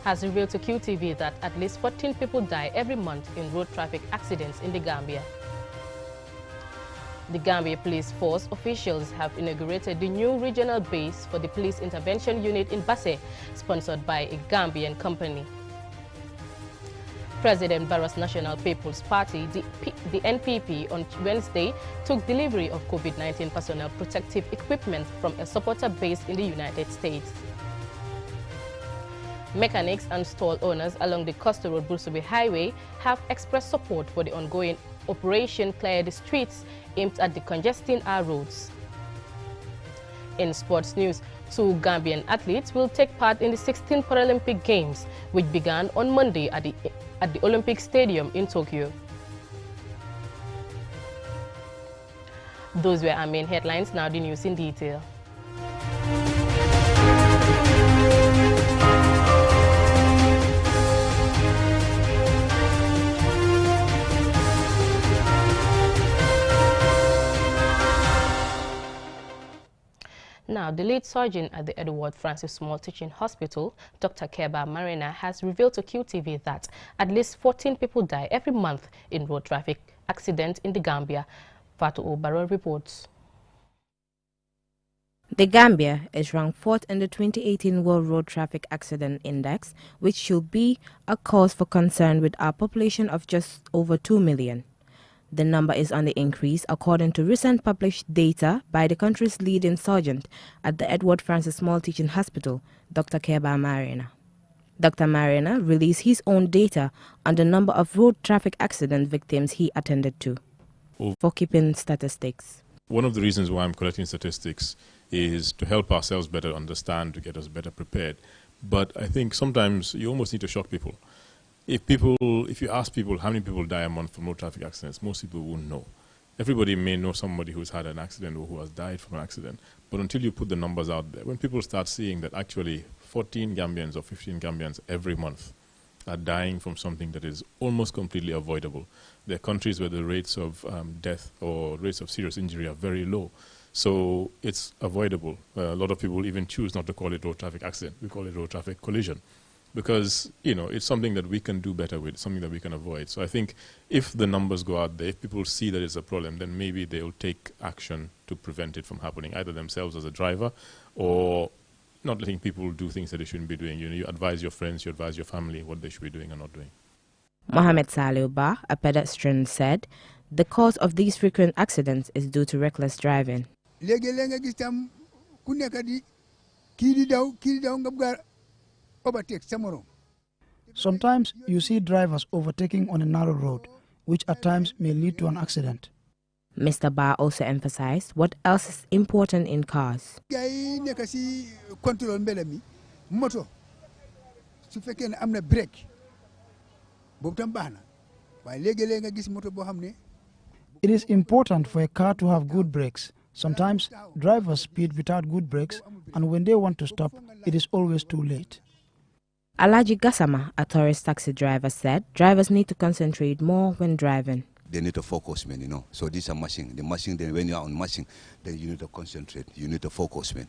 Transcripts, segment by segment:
has revealed to QTV that at least 14 people die every month in road traffic accidents in the Gambia. The Gambia Police Force officials have inaugurated the new regional base for the Police Intervention Unit in Basse, sponsored by a Gambian company. President Barrow's National People's Party, the NPP, on Wednesday took delivery of COVID-19 personal protective equipment from a supporter based in the United States. Mechanics and stall owners along the Coastal Road Bursubi Highway have expressed support for the ongoing Operation Clear the Streets aimed at decongesting our roads. In sports news, 2 Gambian athletes will take part in the 16th Paralympic Games, which began on Monday at the Olympic Stadium in Tokyo. Those were our main headlines. Now the news in detail. Now, the lead surgeon at the Edward Francis Small Teaching Hospital, Dr. Keba Marina, has revealed to QTV that at least 14 people die every month in road traffic accidents in the Gambia. Fatu Obaro reports. The Gambia is ranked 4th in the 2018 World Road Traffic Accident Index, which should be a cause for concern with our population of just over 2 million. The number is on the increase according to recent published data by the country's leading surgeon at the Edward Francis Small Teaching Hospital, Dr. Keba Marina. Dr. Marina released his own data on the number of road traffic accident victims he attended to. For keeping statistics. One of the reasons why I'm collecting statistics is to help ourselves better understand, to get us better prepared. But I think sometimes you almost need to shock people. If you ask people how many people die a month from road traffic accidents, most people won't know. Everybody may know somebody who's had an accident or who has died from an accident, but until you put the numbers out there, when people start seeing that actually 14 Gambians or 15 Gambians every month are dying from something that is almost completely avoidable. There are countries where the rates of death or rates of serious injury are very low. So it's avoidable. A lot of people even choose not to call it road traffic accident. We call it road traffic collision. Because, you know, it's something that we can do better with, something that we can avoid. So I think if the numbers go out there, if people see that it's a problem, then maybe they'll take action to prevent it from happening, either themselves as a driver or not letting people do things that they shouldn't be doing. You know, you advise your friends, you advise your family what they should be doing and not doing. Mohamed Saleh Ba, a pedestrian, said the cause of these frequent accidents is due to reckless driving. Sometimes you see drivers overtaking on a narrow road, which at times may lead to an accident. Mr. Ba also emphasized what else is important in cars. It is important for a car to have good brakes. Sometimes drivers speed without good brakes, and when they want to stop, it is always too late. Alaji Gassama, a tourist taxi driver, said drivers need to concentrate more when driving. They need to focus, man, you know. So these are mashing. The mashing, then when you are on mashing, then you need to concentrate. You need to focus, man.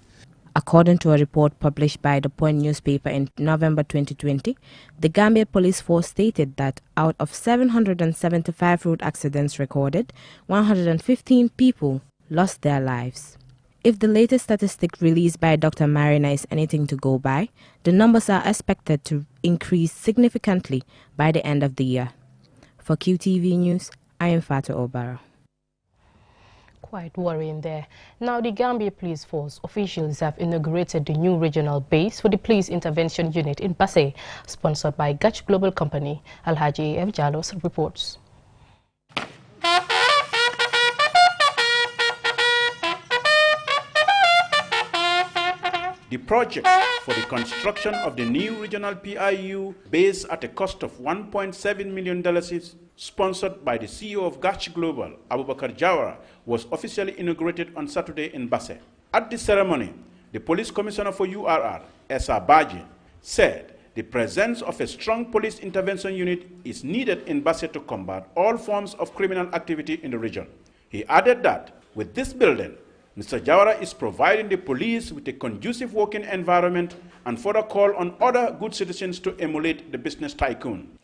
According to a report published by the Point newspaper in November 2020, the Gambia Police Force stated that out of 775 road accidents recorded, 115 people lost their lives. If the latest statistic released by Dr. Marina is anything to go by, the numbers are expected to increase significantly by the end of the year. For QTV News, I am Fatu Obara. Quite worrying there. Now, the Gambia Police Force officials have inaugurated the new regional base for the Police Intervention Unit in Basse, sponsored by Gach Global Company. Alhaji F. Jalos reports. The project for the construction of the new regional PIU base at a cost of $1.7 million is sponsored by the CEO of Gach Global, Abubakar Jawara, was officially inaugurated on Saturday in Basse. At the ceremony, the Police Commissioner for URR, Esa Baji, said the presence of a strong police intervention unit is needed in Basse to combat all forms of criminal activity in the region. He added that with this building, Mr. Jawara is providing the police with a conducive working environment and further call on other good citizens to emulate the business tycoon.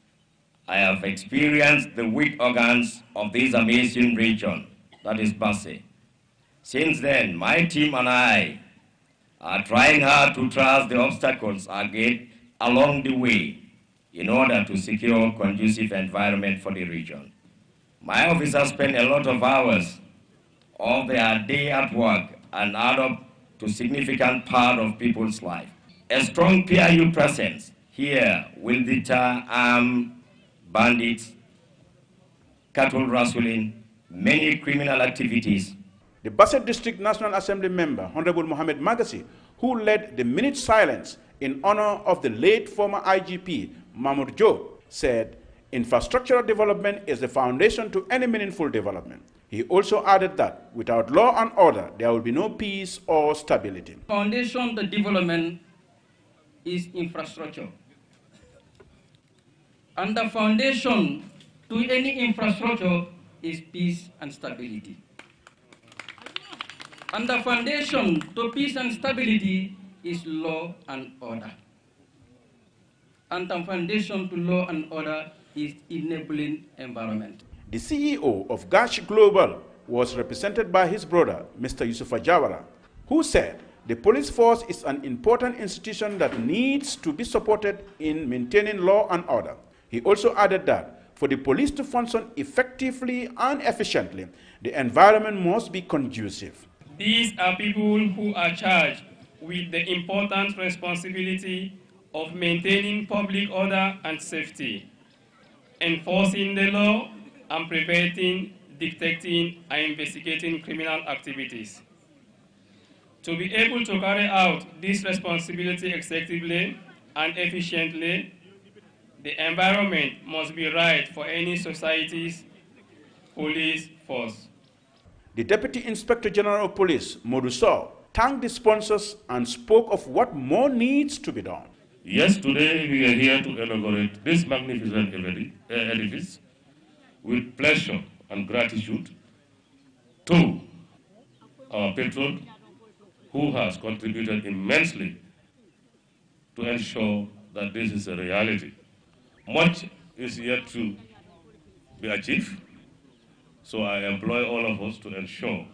I have experienced the weak organs of this amazing region, that is Basse. Since then, my team and I are trying hard to traverse the obstacles again along the way in order to secure a conducive environment for the region. My officers spend a lot of hours of their day at work and add up to significant part of people's life. A strong PIU presence here will deter armed bandits, cattle rustling, many criminal activities. The Basse District National Assembly member, Honorable Mohamed Magasi, who led the minute silence in honor of the late former IGP, Mahmoud Job, said, infrastructural development is the foundation to any meaningful development. He also added that without law and order, there will be no peace or stability. Foundation to development is infrastructure. And the foundation to any infrastructure is peace and stability. And the foundation to peace and stability is law and order. And the foundation to law and order is enabling environment. The CEO of Gash Global was represented by his brother, Mr. Yusufa Jawara, who said the police force is an important institution that needs to be supported in maintaining law and order. He also added that for the police to function effectively and efficiently, the environment must be conducive. These are people who are charged with the important responsibility of maintaining public order and safety, enforcing the law, and preventing, detecting, and investigating criminal activities. To be able to carry out this responsibility effectively and efficiently, the environment must be right for any society's police force. The Deputy Inspector General of Police, Moduso, thanked the sponsors and spoke of what more needs to be done. Yes, today we are here to inaugurate this magnificent edifice with pleasure and gratitude to our patron, who has contributed immensely to ensure that this is a reality. Much is yet to be achieved, so I employ all of us to ensure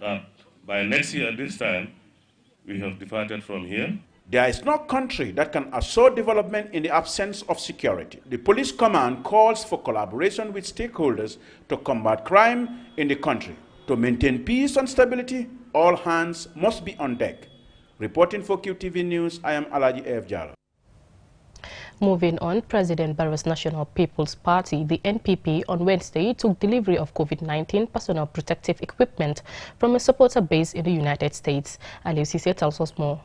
that by next year at this time, we have departed from here. There is no country that can assure development in the absence of security. The police command calls for collaboration with stakeholders to combat crime in the country. To maintain peace and stability, all hands must be on deck. Reporting for QTV News, I am Alaji F. Jalo. Moving on, President Barrow's National People's Party, the NPP, on Wednesday took delivery of COVID-19 personal protective equipment from a supporter base in the United States. Ali Cisse tells us more.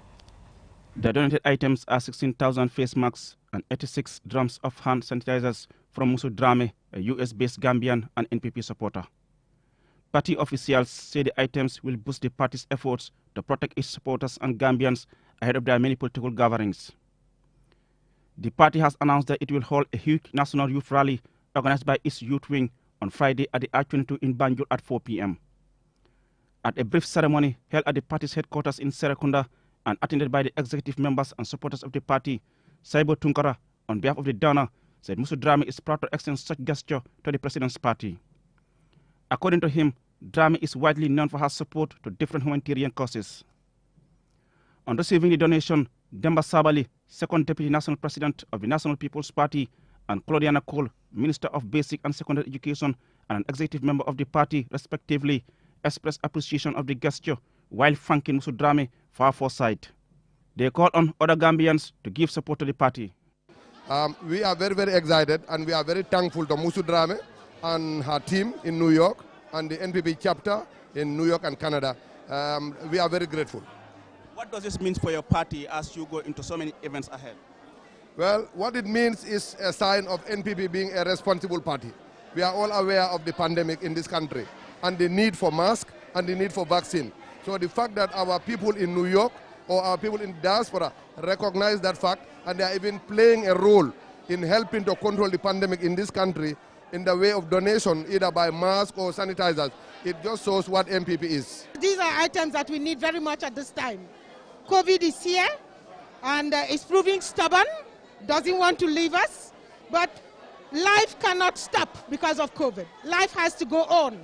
The donated items are 16,000 face masks and 86 drums of hand sanitizers from Musu Drame, a US-based Gambian and NPP supporter. Party officials say the items will boost the party's efforts to protect its supporters and Gambians ahead of their many political gatherings. The party has announced that it will hold a huge national youth rally organized by its youth wing on Friday at the R22 in Banjul at 4 p.m. At a brief ceremony held at the party's headquarters in Serekunda and attended by the executive members and supporters of the party, Saibo Tunkara, on behalf of the donor, said Musu Drame is proud to extend such gesture to the president's party. According to him, Drame is widely known for her support to different humanitarian causes. On receiving the donation, Demba Sabali, second deputy national president of the National People's Party, and Claudiana Cole, Minister of Basic and Secondary Education and an executive member of the party, respectively, expressed appreciation of the gesture while thanking Musu Drame for her foresight. They called on other Gambians to give support to the party. We are very, very excited and we are very thankful to Musu Drame and her team in New York and the NPP chapter in New York and Canada. We are very grateful. What does this mean for your party as you go into so many events ahead? Well, what it means is a sign of NPP being a responsible party. We are all aware of the pandemic in this country and the need for masks and the need for vaccine. So the fact that our people in New York or our people in diaspora recognize that fact and they are even playing a role in helping to control the pandemic in this country in the way of donation, either by mask or sanitizers. It just shows what MPP is. These are items that we need very much at this time. COVID is here and it's proving stubborn, doesn't want to leave us, but life cannot stop because of COVID. Life has to go on,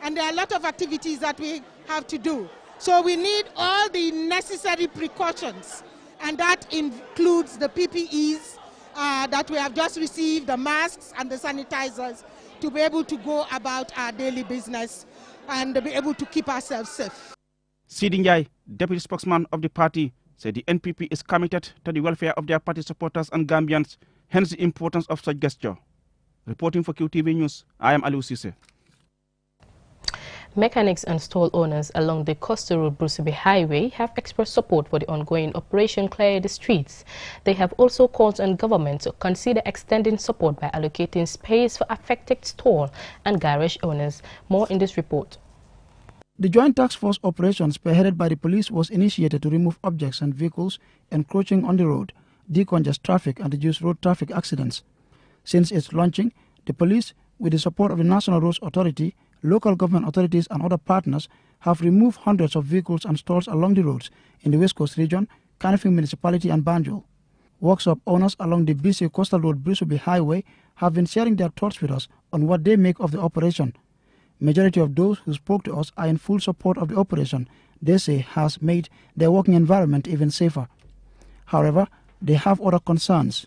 and there are a lot of activities that we have to do. So we need all the necessary precautions, and that includes the PPEs that we have just received, the masks and the sanitizers, to be able to go about our daily business and be able to keep ourselves safe. Sidi Njai, deputy spokesman of the party, said the NPP is committed to the welfare of their party supporters and Gambians, hence the importance of such gesture. Reporting for QTV News, I am Aliou Cisse. Mechanics and stall owners along the Coastal Road Brusubi Highway have expressed support for the ongoing Operation Clear the Streets. They have also called on government to consider extending support by allocating space for affected stall and garage owners. More in this report. The Joint Task Force operation spearheaded by the police was initiated to remove objects and vehicles encroaching on the road, decongest traffic and reduce road traffic accidents. Since its launching, the police, with the support of the National Roads Authority, local government authorities and other partners, have removed hundreds of vehicles and stalls along the roads in the West Coast region, Kanifing Municipality and Banjul. Workshop owners along the BC Coastal Road Brusubi Highway have been sharing their thoughts with us on what they make of the operation. Majority of those who spoke to us are in full support of the operation they say has made their working environment even safer. However, they have other concerns.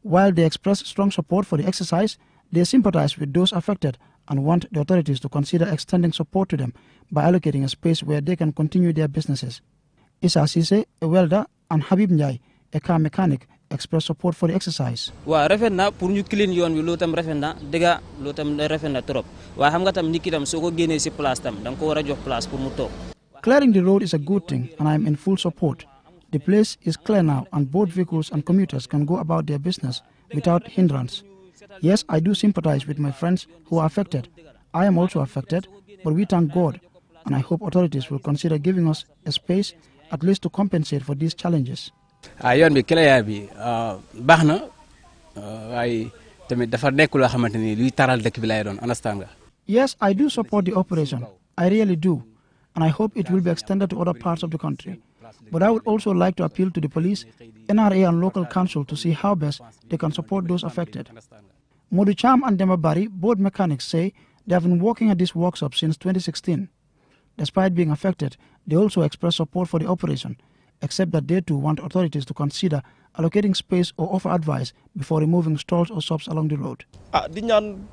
While they express strong support for the exercise, they sympathize with those affected and want the authorities to consider extending support to them by allocating a space where they can continue their businesses. Issa Sise, a welder, and Habib Njai, a car mechanic, express support for the exercise. Wa rafet na pour ñu clean yoon wi lo tam rafet na dega lo tam rafet na trop wa xam nga tam nit ki tam soko génné ci place tam dang ko wara jox place pour mu tok. Clearing the road is a good thing and I am in full support. The place is clear now and both vehicles and commuters can go about their business without hindrance. Yes, I do sympathize with my friends who are affected. I am also affected, but we thank God and I hope authorities will consider giving us a space at least to compensate for these challenges. Yoon bi clear bi baax na waaye tamit dafa nekk loo xamante ni luy taral dëkk bi lay doon, understand nga. Yes, I do support the operation. I really do. And I hope it will be extended to other parts of the country. But I would also like to appeal to the police, NRA and local council to see how best they can support those affected. Modu Cham and Demabari, both mechanics, say they have been working at this workshop since 2016. Despite being affected, they also express support for the operation, except that they too want authorities to consider allocating space or offer advice before removing stalls or shops along the road. Di ñaan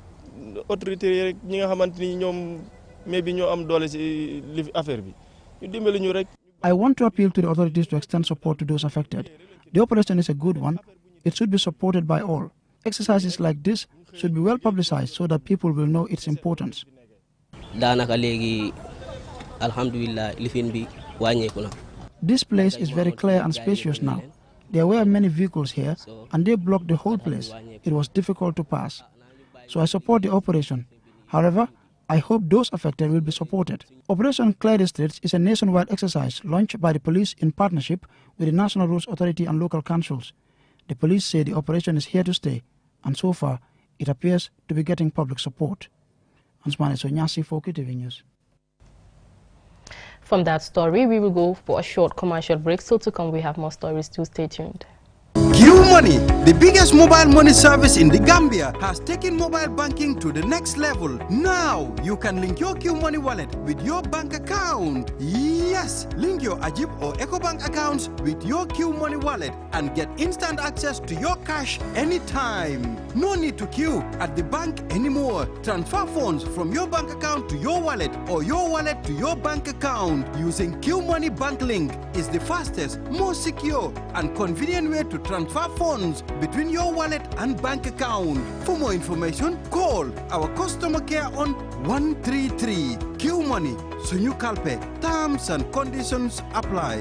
autorité rek ñi nga xamanteni ñom maybe ñoo am doole ci affaire bi ñu dimbali ñu rek. I want to appeal to the authorities to extend support to those affected. The operation is a good one. It should be supported by all. Exercises like this should be well publicized so that people will know its importance. Daanaka legi alhamdulillah lifin bi wañeku na. This place is very clear and spacious now. There were many vehicles here and they blocked the whole place. It was difficult to pass. So I support the operation. However, I hope those affected will be supported. Operation Clear the Streets is a nationwide exercise launched by the police in partnership with the National Roads Authority and local councils. The police say the operation is here to stay, and so far, it appears to be getting public support. Ansmane Sonyasi for QTV News. From that story, we will go for a short commercial break. So to come, we have more stories too. Stay tuned. Money, the biggest mobile money service in the Gambia, has taken mobile banking to the next level. Now, you can link your Money wallet with your bank account. Yes, link your Ajib or EcoBank accounts with your Money wallet and get instant access to your cash anytime. No need to queue at the bank anymore. Transfer funds from your bank account to your wallet or your wallet to your bank account using Money Bank Link is the fastest, most secure and convenient way to transfer funds between your wallet and bank account. For more information, call our customer care on 133. Q Money, Sunyu Kalpe. Terms and conditions apply.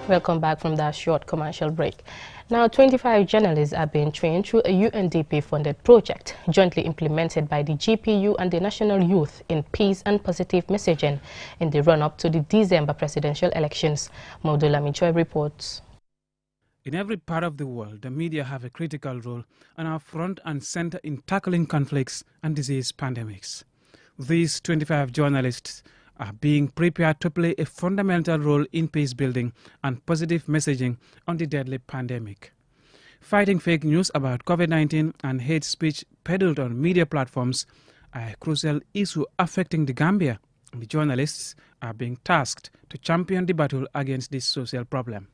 Welcome back from that short commercial break. Now, 25 journalists are being trained through a UNDP-funded project jointly implemented by the GPU and the National Youth in Peace and Positive Messaging in the run-up to the December presidential elections. Maudula Michoy reports. In every part of the world, the media have a critical role and are front and center in tackling conflicts and disease pandemics. These 25 journalists are being prepared to play a fundamental role in peace building and positive messaging on the deadly pandemic. Fighting fake news about COVID-19 and hate speech peddled on media platforms are a crucial issue affecting the Gambia. The journalists are being tasked to champion the battle against this social problem.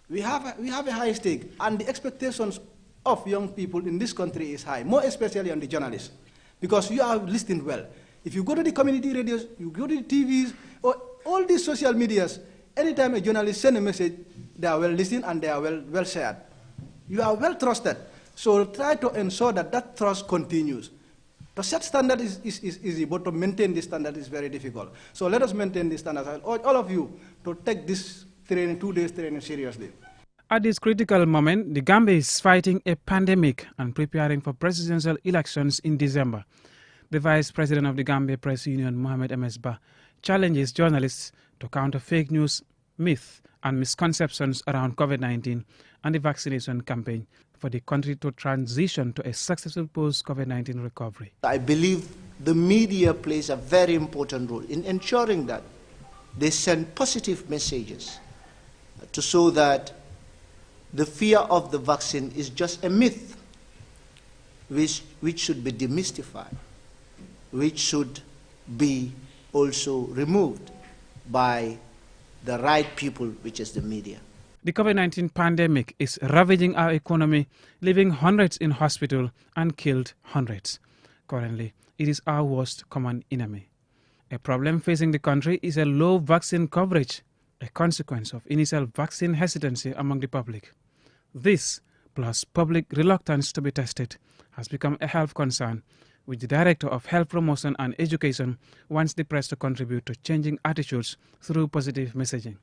We have a high stake, and the expectations of young people in this country is high, more especially on the journalists, because you are listening well. If you go to the community radios, you go to the TVs, or all these social medias, anytime a journalist sends a message, they are well listened and they are well shared. You are well trusted, so try to ensure that that trust continues. To set standard is easy, but to maintain this standard is very difficult. So let us maintain this standard. I urge all of you to take this training, 2 days training, seriously. At this critical moment, the Gambia is fighting a pandemic and preparing for presidential elections in December. The Vice President of the Gambia Press Union, Mohamed M.S. Ba, challenges journalists to counter fake news, myths and misconceptions around COVID-19 and the vaccination campaign for the country to transition to a successful post-COVID-19 recovery. I believe the media plays a very important role in ensuring that they send positive messages to show that the fear of the vaccine is just a myth which should be demystified, which should be also removed by the right people, which is the media. The COVID-19 pandemic is ravaging our economy, leaving hundreds in hospital and killed hundreds. Currently, it is our worst common enemy. A problem facing the country is a low vaccine coverage, a consequence of initial vaccine hesitancy among the public. This, plus public reluctance to be tested, has become a health concern, which the Director of Health Promotion and Education wants the press to contribute to changing attitudes through positive messaging.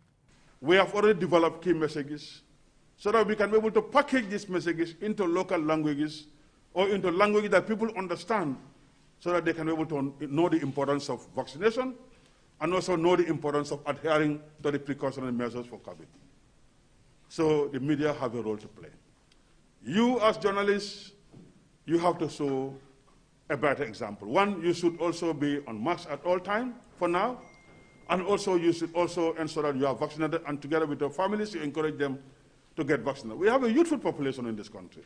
We have already developed key messages so that we can be able to package these messages into local languages or into languages that people understand so that they can be able to know the importance of vaccination and also know the importance of adhering to the precautionary measures for COVID. So the media have a role to play. You as journalists, you have to show a better example. One, you should also be on mask at all times for now, and also you should also ensure that you are vaccinated, and together with your families, you encourage them to get vaccinated. We have a youthful population in this country.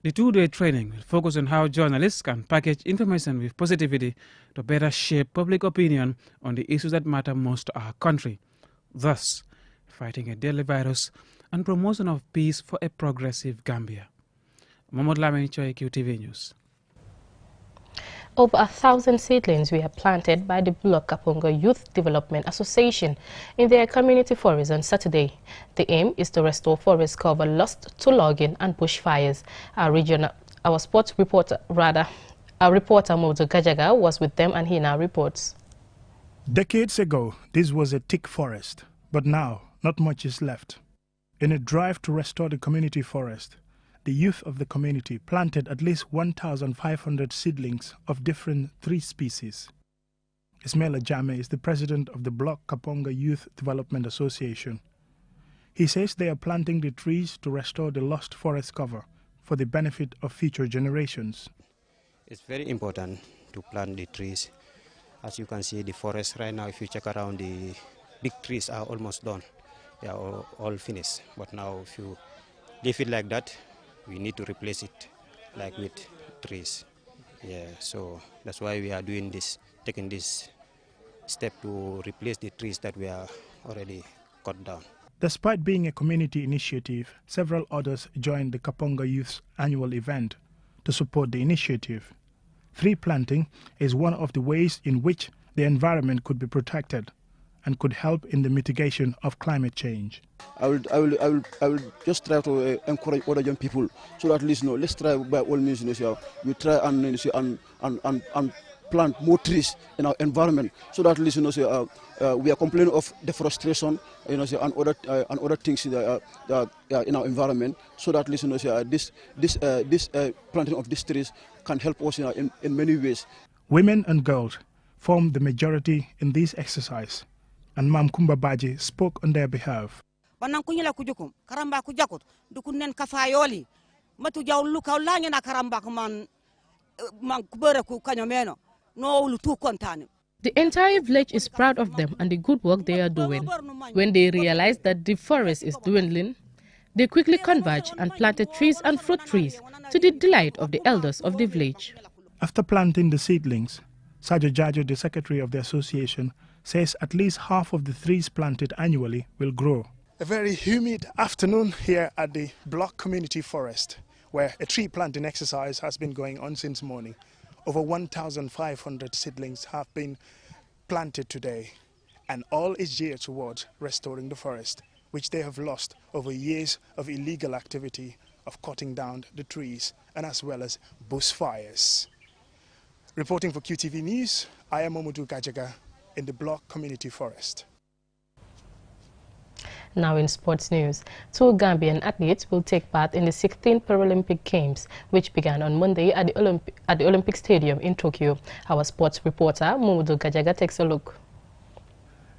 The 2-day training will focus on how journalists can package information with positivity to better shape public opinion on the issues that matter most to our country, thus fighting a deadly virus and promotion of peace for a progressive Gambia. Mohamed Lamin Choi, QTV News. Over 1,000 seedlings were planted by the Block Kaponga Youth Development Association in their community forest on Saturday. The aim is to restore forest cover lost to logging and bushfires. Our reporter Modu Gajaga was with them, and he now reports. Decades ago, this was a thick forest, but now not much is left. In a drive to restore the community forest, the youth of the community planted at least 1,500 seedlings of different tree species. Ismail Ajame is the president of the Block Kaponga Youth Development Association. He says they are planting the trees to restore the lost forest cover for the benefit of future generations. It's very important to plant the trees. As you can see, the forest right now, if you check around, the big trees are almost done. They are all finished. But now if you leave it like that, we need to replace it like with trees. Yeah, so that's why we are doing this, taking this step to replace the trees that we are already cut down. Despite being a community initiative, several others joined the Kaponga Youth's annual event to support the initiative. Tree planting is one of the ways in which the environment could be protected and could help in the mitigation of climate change. I will just try to encourage other young people so that at least let's try by all means we try and plant more trees in our environment, so that at least we are complaining of deforestation, and other things in our environment, so that at least this planting of these trees can help us in many ways. Women and girls form the majority in this exercise, and Mam Kumba Baji spoke on their behalf. The entire village is proud of them and the good work they are doing. When they realize that the forest is dwindling, they quickly converge and planted trees and fruit trees to the delight of the elders of the village. After planting the seedlings, Sajo Jajo, the secretary of the association, says at least half of the trees planted annually will grow. A very humid afternoon here at the Block Community Forest, where a tree planting exercise has been going on since morning. Over 1,500 seedlings have been planted today, and all is geared towards restoring the forest, which they have lost over years of illegal activity of cutting down the trees and as well as bushfires. Reporting for QTV News, I am Momudu Gajaga in the Block Community Forest. Now in sports news, 2 Gambian athletes will take part in the 16th Paralympic Games, which began on Monday at the Olympic Stadium in Tokyo. Our sports reporter, Momudu Gajaga, takes a look.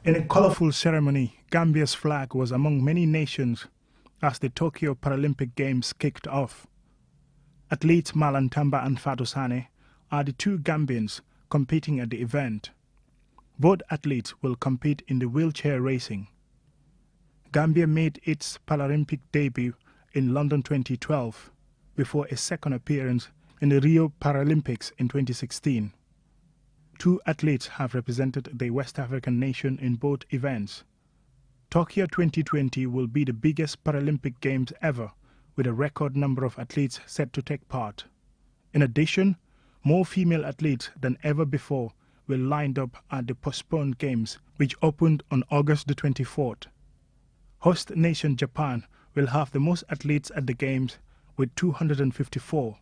In a colorful ceremony, Gambia's flag was among many nations as the Tokyo Paralympic Games kicked off. Athletes Malan Tamba and Fatou Sane are the 2 Gambians competing at the event. Both athletes will compete in the wheelchair racing. Gambia made its Paralympic debut in London 2012 before a second appearance in the Rio Paralympics in 2016. 2 athletes have represented the West African nation in both events. Tokyo 2020 will be the biggest Paralympic Games ever, with a record number of athletes set to take part. In addition, more female athletes than ever before will lined up at the postponed Games, which opened on August the 24th. Host nation Japan will have the most athletes at the Games with 254,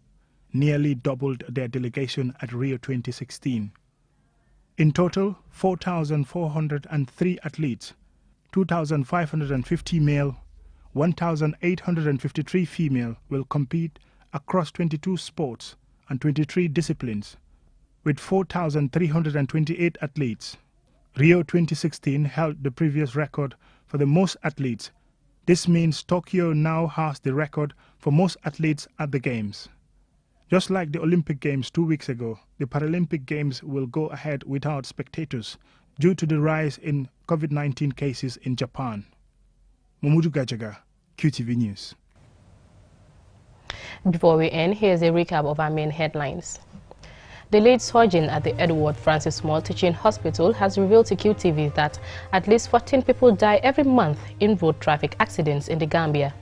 nearly doubled their delegation at Rio 2016. In total, 4,403 athletes, 2,550 male, 1,853 female will compete across 22 sports and 23 disciplines, with 4,328 athletes. Rio 2016 held the previous record for the most athletes. This means Tokyo now has the record for most athletes at the Games. Just like the Olympic Games 2 weeks ago, the Paralympic Games will go ahead without spectators due to the rise in COVID-19 cases in Japan. Momudu Gajaga, QTV News. Before we end, here's a recap of our main headlines. The lead surgeon at the Edward Francis Small Teaching Hospital has revealed to QTV that at least 14 people die every month in road traffic accidents in the Gambia.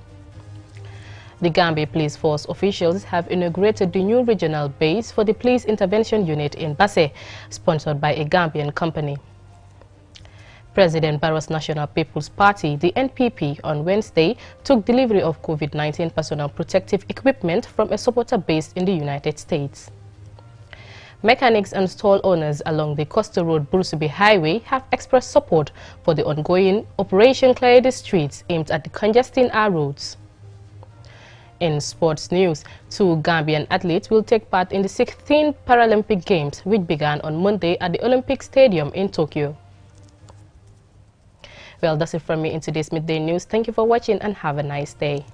The Gambia Police Force officials have inaugurated the new regional base for the Police Intervention Unit in Basse, sponsored by a Gambian company. President Barrow's National People's Party, the NPP, on Wednesday took delivery of COVID-19 personal protective equipment from a supporter based in the United States. Mechanics and stall owners along the Coastal Road Bursubi Highway have expressed support for the ongoing Operation Clear the Streets aimed at decongesting our roads. In sports news, 2 Gambian athletes will take part in the 16th Paralympic Games, which began on Monday at the Olympic Stadium in Tokyo. Well, that's it from me in today's Midday News. Thank you for watching and have a nice day.